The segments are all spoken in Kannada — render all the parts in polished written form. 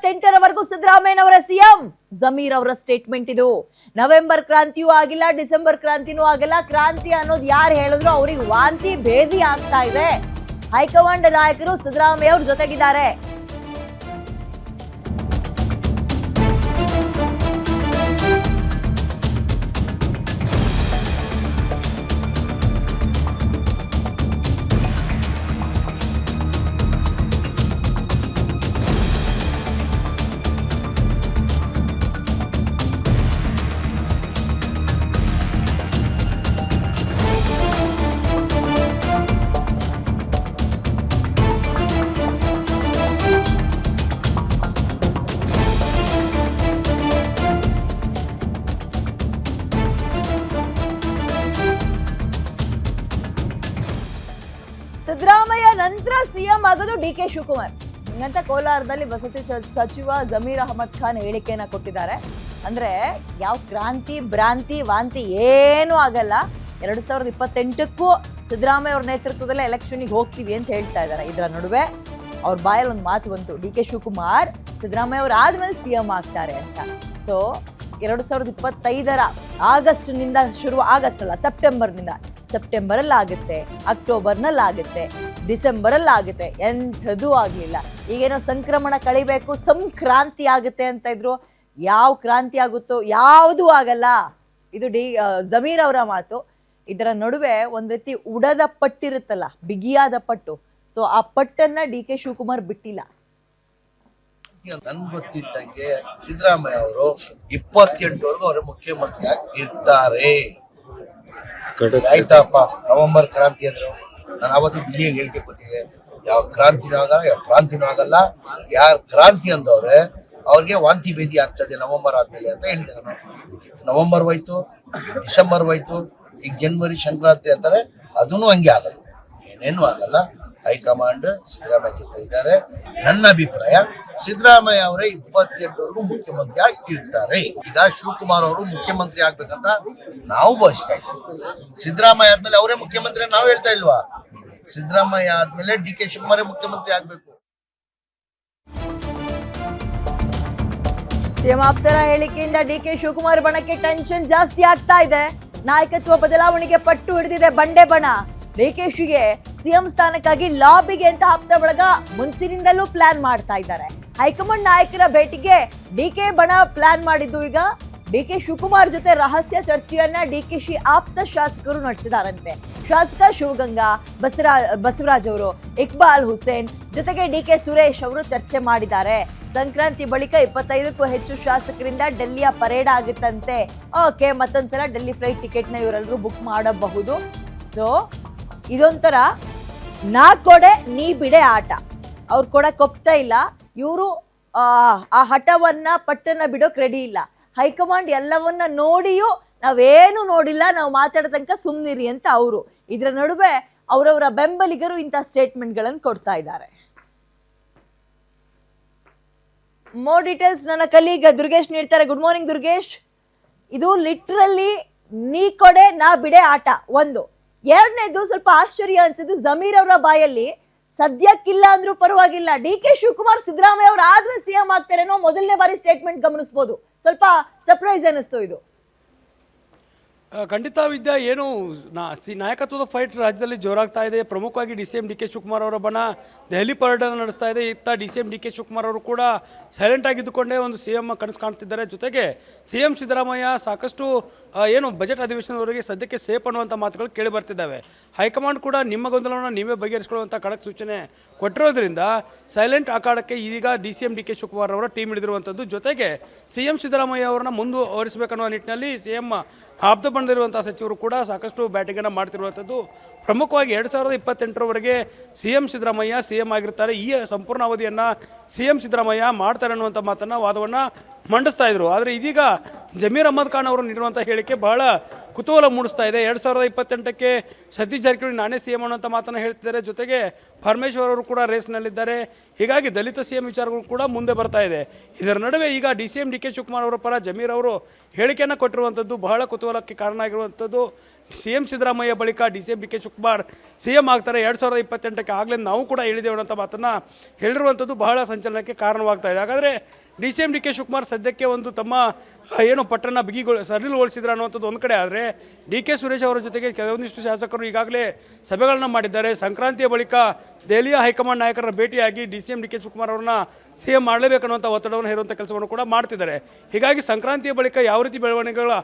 2028ರವರೆಗೂ ಸಿದ್ದರಾಮಯ್ಯನವರ ಸಿಎಂ. ಜಮೀರ್ ಅವರ ಸ್ಟೇಟ್ಮೆಂಟ್ ಇದು. ನವೆಂಬರ್ ಕ್ರಾಂತಿಯೂ ಆಗಿಲ್ಲ, ಡಿಸೆಂಬರ್ ಕ್ರಾಂತಿನೂ ಆಗಿಲ್ಲ. ಕ್ರಾಂತಿ ಅನ್ನೋದು ಯಾರು ಹೇಳಿದ್ರು ಅವ್ರಿಗೆ ವಾಂತಿ ಭೇದಿ ಆಗ್ತಾ ಇದೆ. ಹೈಕಮಾಂಡ್ ನಾಯಕರು ಸಿದ್ದರಾಮಯ್ಯ ಅವ್ರ ಜೊತೆಗಿದ್ದಾರೆ. ಸಿದ್ದರಾಮಯ್ಯ ನಂತರ ಸಿಎಂ ಆಗೋದು ಡಿ.ಕೆ. ಶಿವಕುಮಾರ್. ಹಂಗಂತ ಕೋಲಾರದಲ್ಲಿ ವಸತಿ ಸಚಿವ ಜಮೀರ್ ಅಹಮದ್ ಖಾನ್ ಹೇಳಿಕೆಯನ್ನ ಕೊಟ್ಟಿದ್ದಾರೆ. ಅಂದ್ರೆ ಯಾವ ಕ್ರಾಂತಿ ಭ್ರಾಂತಿ ವಾಂತಿ ಏನೂ ಆಗಲ್ಲ. 2028ಕ್ಕೂ ಸಿದ್ದರಾಮಯ್ಯ ಅವ್ರ ನೇತೃತ್ವದಲ್ಲೇ ಎಲೆಕ್ಷನ್ಗೆ ಹೋಗ್ತೀವಿ ಅಂತ ಹೇಳ್ತಾ ಇದ್ದಾರೆ. ಇದರ ನಡುವೆ ಅವ್ರ ಬಾಯಲ್ಲಿ ಒಂದು ಮಾತು ಬಂತು, ಡಿ.ಕೆ. ಶಿವಕುಮಾರ್ ಸಿದ್ದರಾಮಯ್ಯ ಅವ್ರು ಆದ್ಮೇಲೆ ಸಿಎಂ ಆಗ್ತಾರೆ ಅಂತ. ಸೊ 2025ರ ಆಗಸ್ಟ್ನಿಂದ ಸೆಪ್ಟೆಂಬರಲ್ಲಿ ಆಗುತ್ತೆ, ಅಕ್ಟೋಬರ್ನಲ್ಲಿ ಆಗುತ್ತೆ, ಡಿಸೆಂಬರಲ್ಲಿ ಆಗುತ್ತೆ. ಎಂಥದೂ ಆಗಲಿಲ್ಲ. ಈಗೇನೋ ಸಂಕ್ರಮಣ ಕಳಿಬೇಕು, ಸಂಕ್ರಾಂತಿ ಆಗುತ್ತೆ ಅಂತ ಇದ್ರು. ಯಾವ ಕ್ರಾಂತಿ ಆಗುತ್ತೋ ಯಾವುದೂ ಆಗಲ್ಲ. ಇದು ಜಮೀರ್ ಅವರ ಮಾತು. ಇದರ ನಡುವೆ ಒಂದ್ ರೀತಿ ಉಡದ ಪಟ್ಟಿರುತ್ತಲ್ಲ, ಬಿಗಿಯಾದ ಪಟ್ಟು. ಸೊ ಆ ಪಟ್ಟನ್ನ ಡಿ.ಕೆ. ಶಿವಕುಮಾರ್ ಬಿಟ್ಟಿಲ್ಲ. ನನ್ಗೆ ಗೊತ್ತಿದ್ದಂಗೆ ಸಿದ್ದರಾಮಯ್ಯ ಅವರು 28ವರೆಗೂ ಅವರು ಮುಖ್ಯಮಂತ್ರಿಯಾಗಿ ಇರ್ತಾರೆ. ಆಯ್ತಪ್ಪ, ನವೆಂಬರ್ ಕ್ರಾಂತಿ ಅಂದ್ರು ನಾನು ಅವತ್ತು ದಿಲ್ಲಿಯಲ್ಲಿ ಹೇಳಿಕೆ ಗೊತ್ತಿದೆ. ಯಾವ ಕ್ರಾಂತಿನೂ ಆಗಲ್ಲ, ಯಾವ ಕ್ರಾಂತಿನೂ ಆಗಲ್ಲ. ಯಾರು ಕ್ರಾಂತಿ ಅಂದವ್ರೆ ಅವ್ರಿಗೆ ವಾಂತಿ ಭೇದಿ ಆಗ್ತದೆ ನವೆಂಬರ್ ಆದ್ಮೇಲೆ ಅಂತ ಹೇಳಿದೆ ನಾನು. ನವೆಂಬರ್ ಹೋಯ್ತು, ಡಿಸೆಂಬರ್ ಹೋಯ್ತು, ಈಗ ಜನವರಿ ಸಂಕ್ರಾಂತಿ ಅಂತಾರೆ. ಅದೂ ಹಂಗೆ ಆಗಲ್ಲ, ಏನೇನು ಆಗಲ್ಲ. ಹೈಕಮಾಂಡ್ ಸಿದ್ದರಾಮಯ್ಯ ಜೊತೆ ಇದ್ದಾರೆ. ನನ್ನ ಅಭಿಪ್ರಾಯ ಸಿದ್ದರಾಮಯ್ಯ ಅವರೇ 28ವರೆಗೂ ಮುಖ್ಯಮಂತ್ರಿ ಆಗಿರ್ತಾರೆ. ಈಗ ಶಿವಕುಮಾರ್ ಅವರು ಮುಖ್ಯಮಂತ್ರಿ ಆಗ್ಬೇಕಂತ ನಾವು ಬಯಸ್ತಾ ಇದ್ದೀವಿ. ಸಿದ್ದರಾಮಯ್ಯ ಆದ್ಮೇಲೆ ಅವರೇ ಮುಖ್ಯಮಂತ್ರಿ ನಾವು ಹೇಳ್ತಾ ಇಲ್ವಾ? ಸಿದ್ದರಾಮಯ್ಯ ಆದ್ಮೇಲೆ ಡಿ.ಕೆ. ಶಿವಕುಮಾರ್ ಮುಖ್ಯಮಂತ್ರಿ ಆಗ್ಬೇಕು. ಸಿಎಂ ಆಪ್ತರ ಹೇಳಿಕೆಯಿಂದ ಡಿ.ಕೆ. ಶಿವಕುಮಾರ್ ಬಣಕ್ಕೆ ಟೆನ್ಷನ್ ಜಾಸ್ತಿ ಆಗ್ತಾ ಇದೆ. ನಾಯಕತ್ವ ಬದಲಾವಣೆಗೆ ಪಟ್ಟು ಹಿಡಿದಿದೆ ಬಂಡೆ ಬಣ. ಡಿ.ಕೆ.ಶಿಗೆ ಸಿಎಂ ಸ್ಥಾನಕ್ಕಾಗಿ ಲಾಬಿಗೆ ಅಂತ ಆಪ್ತ ಬಳಗ ಮುಂಚಿನಿಂದಲೂ ಪ್ಲಾನ್ ಮಾಡ್ತಾ ಇದ್ದಾರೆ. ಹೈಕಮಾಂಡ್ ನಾಯಕರ ಭೇಟಿಗೆ ಡಿ.ಕೆ. ಬಣ ಪ್ಲಾನ್ ಮಾಡಿದ್ದು. ಈಗ ಡಿ.ಕೆ. ಶಿವಕುಮಾರ್ ಜೊತೆ ರಹಸ್ಯ ಚರ್ಚೆಯನ್ನ ಡಿ.ಕೆ.ಶಿ ಆಪ್ತ ಶಾಸಕರು ನಡೆಸಿದಾರಂತೆ. ಶಾಸಕ ಶಿವಗಂಗಾ, ಬಸವರಾಜ್ ಅವರು, ಇಕ್ಬಾಲ್ ಹುಸೇನ್ ಜೊತೆಗೆ ಡಿ.ಕೆ. ಸುರೇಶ್ ಅವರು ಚರ್ಚೆ ಮಾಡಿದ್ದಾರೆ. ಸಂಕ್ರಾಂತಿ ಬಳಿಕ 25ಕ್ಕೂ ಹೆಚ್ಚು ಶಾಸಕರಿಂದ ಡೆಲ್ಲಿಯ ಪರೇಡ್ ಆಗುತ್ತಂತೆ. ಓಕೆ, ಮತ್ತೊಂದ್ಸಲ ಡೆಲ್ಲಿ ಫ್ಲೈಟ್ ಟಿಕೆಟ್ನ ಇವರೆಲ್ಲರೂ ಬುಕ್ ಮಾಡಬಹುದು. ಸೊ ಇದೊಂಥರ ನಾ ಕೊಡೆ ನೀ ಬಿಡೆ ಆಟ. ಅವ್ರು ಕೊಡಕ್ ಒಪ್ತಾ ಇಲ್ಲ. ಇವರು ಆ ಹಠವನ್ನ ಪಟ್ಟನ್ನ ಬಿಡೋಕ್ ರೆಡಿ ಇಲ್ಲ. ಹೈಕಮಾಂಡ್ ಎಲ್ಲವನ್ನ ನೋಡಿಯೂ ನಾವೇನು ನೋಡಿಲ್ಲ, ನಾವು ಮಾತಾಡೋ ತನಕ ಸುಮ್ನಿರಿ ಅಂತ ಅವರು. ಇದರ ನಡುವೆ ಅವರವರ ಬೆಂಬಲಿಗರು ಇಂಥ ಸ್ಟೇಟ್ಮೆಂಟ್ಗಳನ್ನು ಕೊಡ್ತಾ ಇದ್ದಾರೆ. ಮೋರ್ ಡೀಟೇಲ್ಸ್ ನನ್ನ ಕಲೀಗ್ ದುರ್ಗೇಶ್ ನೀಡ್ತಾರೆ. Good morning Durgesh. ಇದು ಲಿಟ್ರಲಿ ನೀ ಕೊಡೆ ನಾ ಬಿಡೆ ಆಟ ಒಂದು. ಎರಡನೇದು ಸ್ವಲ್ಪ ಆಶ್ಚರ್ಯ ಅನ್ಸಿದ್ದು ಜಮೀರ್ ಅವರ ಬಾಯಲ್ಲಿ ಸದ್ಯಕ್ಕಿಲ್ಲ ಅಂದ್ರೂ ಪರವಾಗಿಲ್ಲ, ಡಿ.ಕೆ. ಶಿವಕುಮಾರ್ ಸಿದ್ದರಾಮಯ್ಯ ಅವರು ಆದ್ಮೇಲೆ ಸಿಎಂ ಆಗ್ತಾರೇನೋ ಮೊದಲನೇ ಬಾರಿ ಸ್ಟೇಟ್ಮೆಂಟ್ ಗಮನಿಸಬಹುದು. ಸ್ವಲ್ಪ ಸರ್ಪ್ರೈಸ್ ಅನಿಸ್ತು ಇದು. ಖಂಡಿತ ವಿದ್ಯಾ, ಏನು ನಾಯಕತ್ವದ ಫೈಟ್ ರಾಜ್ಯದಲ್ಲಿ ಜೋರಾಗ್ತಾ ಇದೆ. ಪ್ರಮುಖವಾಗಿ ಡಿ.ಕೆ. ಶಿವಕುಮಾರ್ ಅವರ ಬಣ ದೆಹಲಿ ಪರ್ಯಟನೆ ನಡೆಸ್ತಾ ಇದೆ. ಇತ್ತ ಡಿ.ಕೆ. ಶಿವಕುಮಾರ್ ಅವರು ಕೂಡ ಸೈಲೆಂಟ್ ಆಗಿದ್ದುಕೊಂಡೇ ಒಂದು ಸಿಎಂ ಕನಸು ಕಾಣ್ತಿದ್ದಾರೆ. ಜೊತೆಗೆ ಸಿಎಂ ಸಿದ್ದರಾಮಯ್ಯ ಸಾಕಷ್ಟು ಏನು ಬಜೆಟ್ ಅಧಿವೇಶನದವರೆಗೆ ಸದ್ಯಕ್ಕೆ ಸೇಫ್ ಅನ್ನುವಂಥ ಮಾತುಗಳು ಕೇಳಿ ಬರ್ತಿದ್ದಾವೆ. ಹೈಕಮಾಂಡ್ ಕೂಡ ನಿಮ್ಮ ಗೊಂದಲವನ್ನು ನೀವೇ ಬಗೆಹರಿಸಿಕೊಳ್ಳುವಂಥ ಖಡಕ್ ಸೂಚನೆ ಕೊಟ್ಟಿರೋದ್ರಿಂದ ಸೈಲೆಂಟ್ ಅಖಾಡಕ್ಕೆ ಈಗ ಡಿ.ಕೆ. ಶಿವಕುಮಾರ್ ಅವರ ಟೀಮ್ ಹಿಡಿದಿರುವಂಥದ್ದು. ಜೊತೆಗೆ ಸಿಎಂ ಸಿದ್ದರಾಮಯ್ಯ ಅವರನ್ನ ಮುಂದುವರಿಸಬೇಕನ್ನುವ ನಿಟ್ಟಿನಲ್ಲಿ ಸಿಎಂ ಆಪ್ತ ಬಂದಿರುವಂಥ ಸಚಿವರು ಕೂಡ ಸಾಕಷ್ಟು ಬ್ಯಾಟಿಂಗನ್ನು ಮಾಡ್ತಿರುವಂಥದ್ದು. ಪ್ರಮುಖವಾಗಿ 2028ರವರೆಗೆ ಸಿಎಂ ಸಿದ್ದರಾಮಯ್ಯ ಸಿಎಂ ಆಗಿರ್ತಾರೆ. ಈ ಸಂಪೂರ್ಣ ಅವಧಿಯನ್ನು ಸಿಎಂ ಸಿದ್ದರಾಮಯ್ಯ ಮಾಡ್ತಾರೆ ಅನ್ನುವಂಥ ಮಾತನ್ನು ವಾದವನ್ನು ಮಂಡಿಸ್ತಾ ಇದ್ರು. ಆದರೆ ಇದೀಗ ಜಮೀರ್ ಅಹಮದ್ ಖಾನ್ ಅವರು ನೀಡಿರುವಂಥ ಹೇಳಿಕೆ ಬಹಳ ಕುತೂಹಲ ಮೂಡಿಸ್ತಾ ಇದೆ. 2028ಕ್ಕೆ ಸತೀಶ್ ಜಾರಕಿಹೊಳಿ ನಾನೇ ಸಿ ಎಂ ಅನ್ನೋಂಥ ಮಾತನ್ನು ಹೇಳ್ತಿದ್ದಾರೆ. ಜೊತೆಗೆ ಪರಮೇಶ್ವರ್ ಅವರು ಕೂಡ ರೇಸ್ನಲ್ಲಿದ್ದಾರೆ. ಹೀಗಾಗಿ ದಲಿತ ಸಿ ಎಂ ವಿಚಾರಗಳು ಕೂಡ ಮುಂದೆ ಬರ್ತಾ ಇದೆ. ಇದರ ನಡುವೆ ಈಗ DCM DK ಶಿವಕುಮಾರ್ ಅವರ ಪರ ಜಮೀರ್ ಅವರು ಹೇಳಿಕೆಯನ್ನು ಕೊಟ್ಟಿರುವಂಥದ್ದು ಬಹಳ ಕುತೂಹಲಕ್ಕೆ ಕಾರಣ ಆಗಿರುವಂಥದ್ದು. CM ಸಿದ್ದರಾಮಯ್ಯ ಬಳಿಕ DCM DK ಶಿವಕುಮಾರ್ CM ಆಗ್ತಾರೆ 2028ಕ್ಕೆ ಆಗಲೇ ನಾವು ಕೂಡ ಹೇಳಿದ್ದೇವೆ ಅನ್ನೋಂಥ ಮಾತನ್ನು ಹೇಳಿರುವಂಥದ್ದು ಬಹಳ ಸಂಚಲನಕ್ಕೆ ಕಾರಣವಾಗ್ತಾ ಇದೆ. ಹಾಗಾದರೆ DCM DK ಶಿವಕುಮಾರ್ ಸದ್ಯಕ್ಕೆ ಒಂದು ತಮ್ಮ ಏನು ಪಟ್ಟಣ ಸಡಿಲಗೊಳಿಸಿದ್ರು ಅನ್ನುವಂಥದ್ದು ಒಂದು ಕಡೆ ಆದರೆ DK ಸುರೇಶ್ ಅವರ ಜೊತೆಗೆ ಕೆಲವೊಂದಿಷ್ಟು ಶಾಸಕರು ಈಗಾಗಲೇ ಸಭೆಗಳನ್ನು ಮಾಡಿದ್ದಾರೆ. ಸಂಕ್ರಾಂತಿಯ ಬಳಿಕ ದೆಹಲಿಯ ಹೈಕಮಾಂಡ್ ನಾಯಕರನ್ನ ಭೇಟಿಯಾಗಿ DCM DK ಶಿವಕುಮಾರ್ ಅವ್ರನ್ನ CM ಮಾಡಲೇಬೇಕನ್ನುವಂಥ ಒತ್ತಡವನ್ನು ಹೇರುವಂಥ ಕೆಲಸವನ್ನು ಕೂಡ ಮಾಡ್ತಿದ್ದಾರೆ. ಹೀಗಾಗಿ ಸಂಕ್ರಾಂತಿಯ ಬಳಿಕ ಯಾವ ರೀತಿ ಬೆಳವಣಿಗೆಗಳು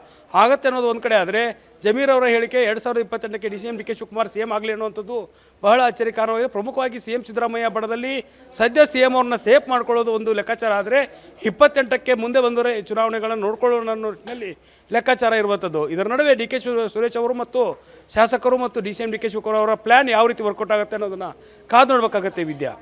ಆಗುತ್ತೆ ಅನ್ನೋದು ಒಂದು ಕಡೆ ಆದರೆ ಜಮೀರ್ ಅವರ ಹೇಳಿಕೆ 2028ಕ್ಕೆ DCM DK ಶಿವಕುಮಾರ್ CM ಆಗಲಿ ಅನ್ನುವಂಥದ್ದು ಬಹಳ ಅಚ್ಚರಿ ಕಾರಣವಾಗಿದೆ. ಪ್ರಮುಖವಾಗಿ CM ಸಿದ್ದರಾಮಯ್ಯ ಬಣದಲ್ಲಿ ಸದ್ಯ CM ಅವ್ರನ್ನ ಸೇಫ್ ಮಾಡ್ಕೊಳ್ಳೋದು ಒಂದು ಲೆಕ್ಕಾಚಾರ ಆದರೆ 28ಕ್ಕೆ ಮುಂದೆ ಬಂದರೆ ಚುನಾವಣೆಗಳನ್ನು ನೋಡ್ಕೊಳ್ಳೋಣ ಅನ್ನೋ ನಿಟ್ಟಿನಲ್ಲಿ ಲೆಕ್ಕಾಚಾರ ಇರುವಂಥದ್ದು. ಇದರ ನಡುವೆ DK ಸುರೇಶ್ ಅವರು ಮತ್ತು ಶಾಸಕರು ಮತ್ತು DCM DK ಶಿವಕುಮಾರ್ ಅವರ ಪ್ಲ್ಯಾನ್ ಯಾವ ರೀತಿ ವರ್ಕೌಟ್ ಆಗುತ್ತೆ ಅನ್ನೋದನ್ನು ಕಾದು ನೋಡಬೇಕಾಗತ್ತೆ ವಿದ್ಯಾ.